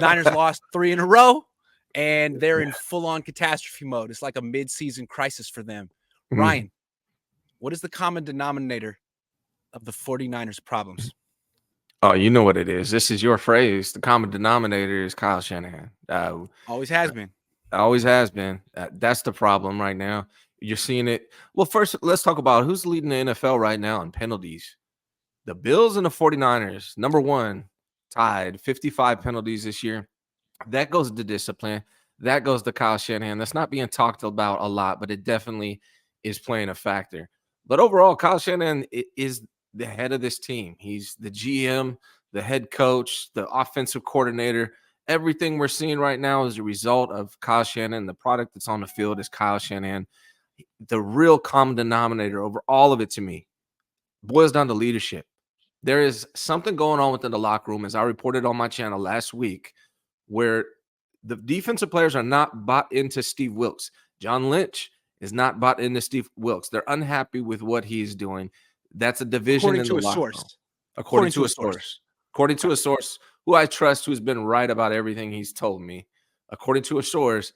Niners lost 3 in a row, and they're in full-on catastrophe mode. It's like a mid-season crisis for them. Ryan, what is the common denominator of the 49ers problems? Oh, you know what it is. This is your phrase. The common denominator is Kyle Shanahan. Always has been. Always has been. That's the problem right now. You're seeing it. Well, first, let's talk about who's leading the NFL right now in penalties. The Bills and the 49ers, number one, tied 55 penalties this year. That goes to discipline. That goes to Kyle Shanahan. That's not being talked about a lot, but it definitely is playing a factor. But overall, Kyle Shanahan is the head of this team. He's the GM, the head coach, the offensive coordinator. Everything we're seeing right now is a result of Kyle Shanahan. The product that's on the field is Kyle Shanahan. The real common denominator over all of it to me boils down to leadership. There is something going on within the locker room, as I reported on my channel last week, where the defensive players are not bought into Steve Wilks. John Lynch is not bought into Steve Wilks. They're unhappy with what he's doing. That's a division in the locker room. According to a source. According to a source who I trust, who's been right about everything he's told me. According to a source,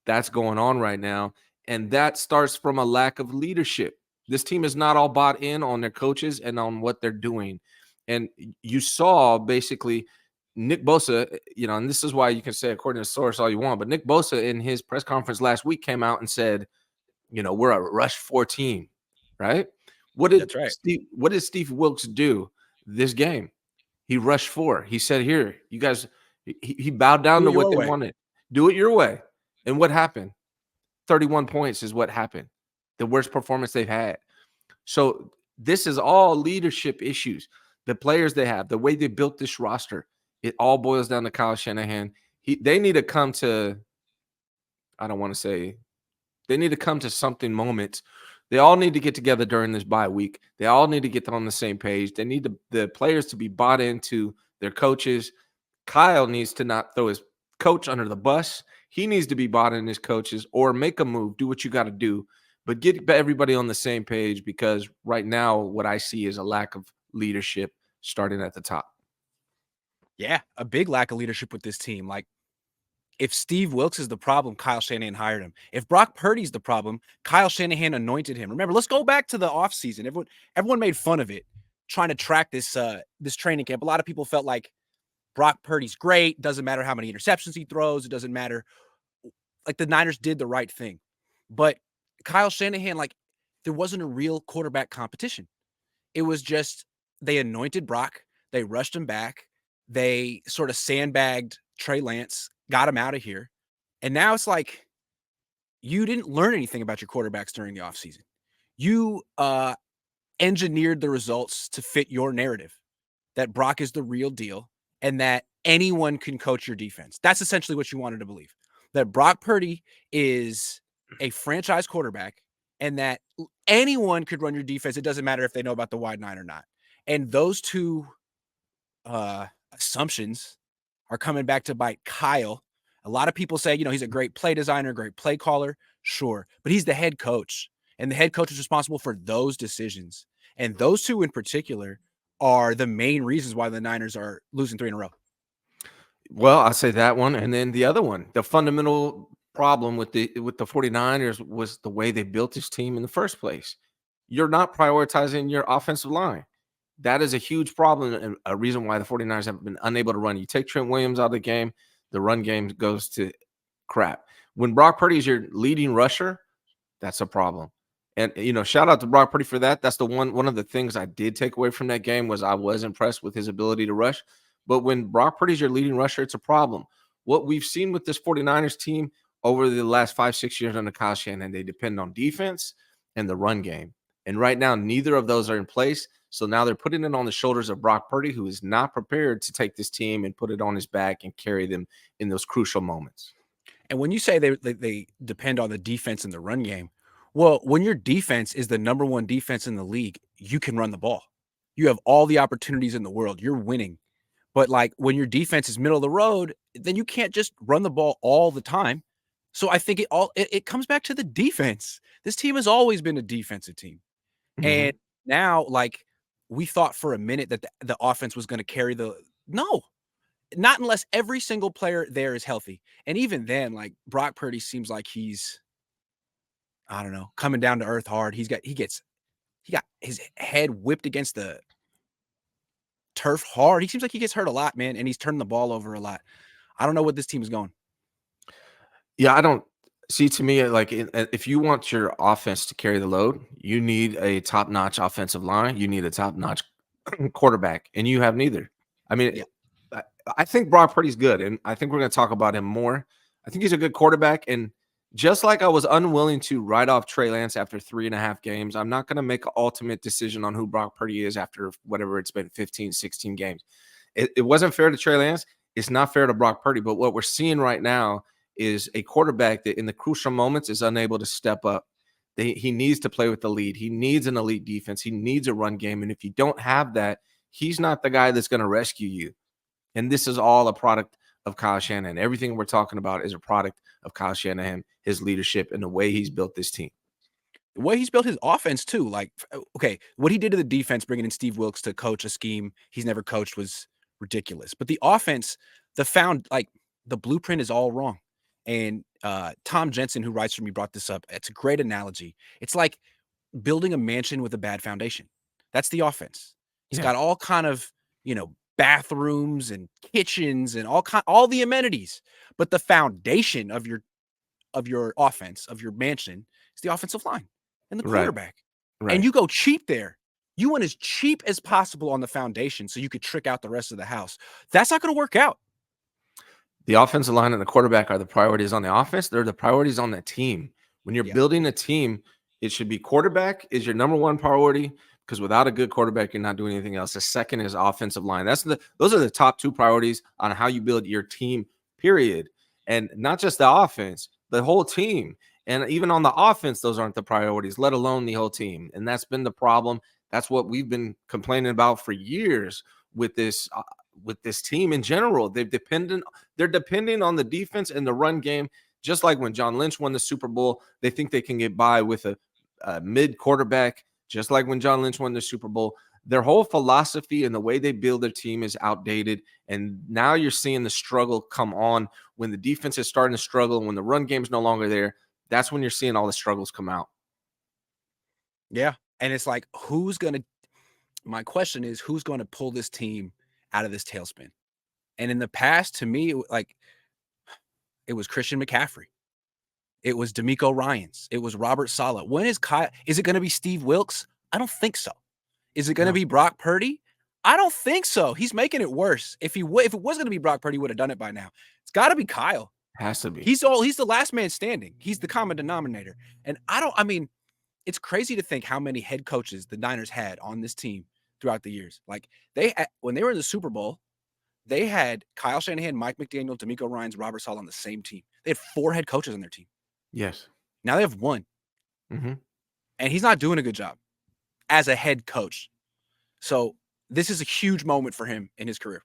that's going on right now. And that starts from a lack of leadership. This team is not all bought in on their coaches and on what they're doing. And you saw basically Nick Bosa, and this is why you can say according to source all you want, but Nick Bosa in his press conference last week came out and said, we're a rush 4 team, right? That's right. What did Steve Wilks do this game? He rushed 4. He said, here, you guys, he bowed down to what they wanted. Do it your way. And what happened? 31 points is what happened. The worst performance they've had. So this is all leadership issues. The players they have, the way they built this roster, it all boils down to Kyle Shanahan. They need to come to, I don't want to say, they need to come to something moments. They all need to get together during this bye week. They all need to get on the same page. They need the players to be bought into their coaches. Kyle needs to not throw his coach under the bus. He needs to be bought in his coaches or make a move, do what you got to do. But get everybody on the same page, because right now what I see is a lack of leadership starting at the top. Yeah, a big lack of leadership with this team. Like, if Steve Wilks is the problem, Kyle Shanahan hired him. If Brock Purdy's the problem, Kyle Shanahan anointed him. Remember, let's go back to the offseason. Everyone made fun of it, trying to track this training camp. A lot of people felt like Brock Purdy's great. Doesn't matter how many interceptions he throws. It doesn't matter. Like, the Niners did the right thing. But Kyle Shanahan, there wasn't a real quarterback competition. It was just they anointed Brock. They rushed him back. They sort of sandbagged Trey Lance, got him out of here. And now it's like you didn't learn anything about your quarterbacks during the offseason. You engineered the results to fit your narrative that Brock is the real deal and that anyone can coach your defense. That's essentially what you wanted to believe, that Brock Purdy is a franchise quarterback and that anyone could run your defense. It doesn't matter if they know about the wide nine or not. And those two assumptions are coming back to bite Kyle. A lot of people say, he's a great play designer, great play caller. Sure. But he's the head coach, and the head coach is responsible for those decisions. And those two in particular are the main reasons why the Niners are losing 3 in a row. Well, I say that one. And then the other one, the fundamental problem with the 49ers was the way they built this team in the first place. You're not prioritizing your offensive line. That is a huge problem and a reason why the 49ers have been unable to run. You take Trent Williams out of the game, the run game goes to crap. When Brock Purdy is your leading rusher, that's a problem. And, shout out to Brock Purdy for that. That's one of the things I did take away from that game was I was impressed with his ability to rush. But when Brock Purdy is your leading rusher, it's a problem. What we've seen with this 49ers team over the last 5-6 years under Kyle Shanahan, they depend on defense and the run game. And right now, neither of those are in place. So now they're putting it on the shoulders of Brock Purdy, who is not prepared to take this team and put it on his back and carry them in those crucial moments. And when you say they depend on the defense and the run game, well, when your defense is the number 1 defense in the league, you can run the ball. You have all the opportunities in the world. You're winning. But when your defense is middle of the road, then you can't just run the ball all the time. So I think it comes back to the defense. This team has always been a defensive team. Mm-hmm. And now, we thought for a minute that the offense was going to carry no. not unless every single player there is healthy. And even then, like Brock Purdy seems like he's, I don't know, coming down to earth hard. He got his head whipped against the turf hard. He seems like he gets hurt a lot, man, and he's turning the ball over a lot. I don't know what this team is going. Yeah, I don't see, to me, like, if you want your offense to carry the load, you need a top-notch offensive line, you need a top-notch quarterback, and you have neither. I mean, Yeah. I I think Brock Purdy's good, and I think we're gonna talk about him more. I think he's a good quarterback, and just like I was unwilling to write off Trey Lance after 3.5 games, I'm not gonna make an ultimate decision on who Brock Purdy is after whatever it's been, 15, 16 games. It wasn't fair to Trey Lance. It's not fair to Brock Purdy. But what we're seeing right now is a quarterback that in the crucial moments is unable to step up. He needs to play with the lead. He needs an elite defense. He needs a run game. And if you don't have that, he's not the guy that's going to rescue you. And this is all a product of Kyle Shanahan. Everything we're talking about is a product of Kyle Shanahan, his leadership, and the way he's built this team. The way he's built his offense too. Like, okay, what he did to the defense, bringing in Steve Wilks to coach a scheme he's never coached, was ridiculous. But the offense, the blueprint is all wrong. And Tom Jensen, who writes for me, brought this up. It's a great analogy. It's like building a mansion with a bad foundation. That's the offense. It's Yeah. got all kind of, bathrooms and kitchens and all the amenities, but the foundation of your offense, of your mansion, is the offensive line and the Right. quarterback. And Right. you go cheap there. You went as cheap as possible on the foundation so you could trick out the rest of the house. That's not going to work out. The offensive line and the quarterback are the priorities on the offense. They're the priorities on the team. When you're Yeah. building a team, it should be quarterback is your number one priority, because without a good quarterback, you're not doing anything else. The second is offensive line. Those are the top two priorities on how you build your team, period. And not just the offense, the whole team. And even on the offense, those aren't the priorities, let alone the whole team. And that's been the problem. That's what we've been complaining about for years with this team in general. They're depending on the defense and the run game. Just like when John Lynch won the Super Bowl, they think they can get by with a mid quarterback. Just like when John Lynch won the Super Bowl, their whole philosophy and the way they build their team is outdated. And now you're seeing the struggle come on when the defense is starting to struggle and when the run game's no longer there. That's when you're seeing all the struggles come out. Yeah. And it's like, my question is, who's going to pull this team out of this tailspin? And in the past, to me, it was Christian McCaffrey. It was D'Amico Ryans. It was Robert Saleh. Is it going to be Steve Wilks? I don't think so. Is it going to No. be Brock Purdy? I don't think so. He's making it worse. If it was going to be Brock Purdy, he would have done it by now. It's got to be Kyle. Has to be. He's the last man standing. He's the common denominator. And it's crazy to think how many head coaches the Niners had on this team throughout the years. Like when they were in the Super Bowl, they had Kyle Shanahan, Mike McDaniel, D'Amico Ryans, Robert Saleh on the same team. They had 4 head coaches on their team. Yes. Now they have 1. Mm-hmm. And he's not doing a good job as a head coach. So this is a huge moment for him in his career.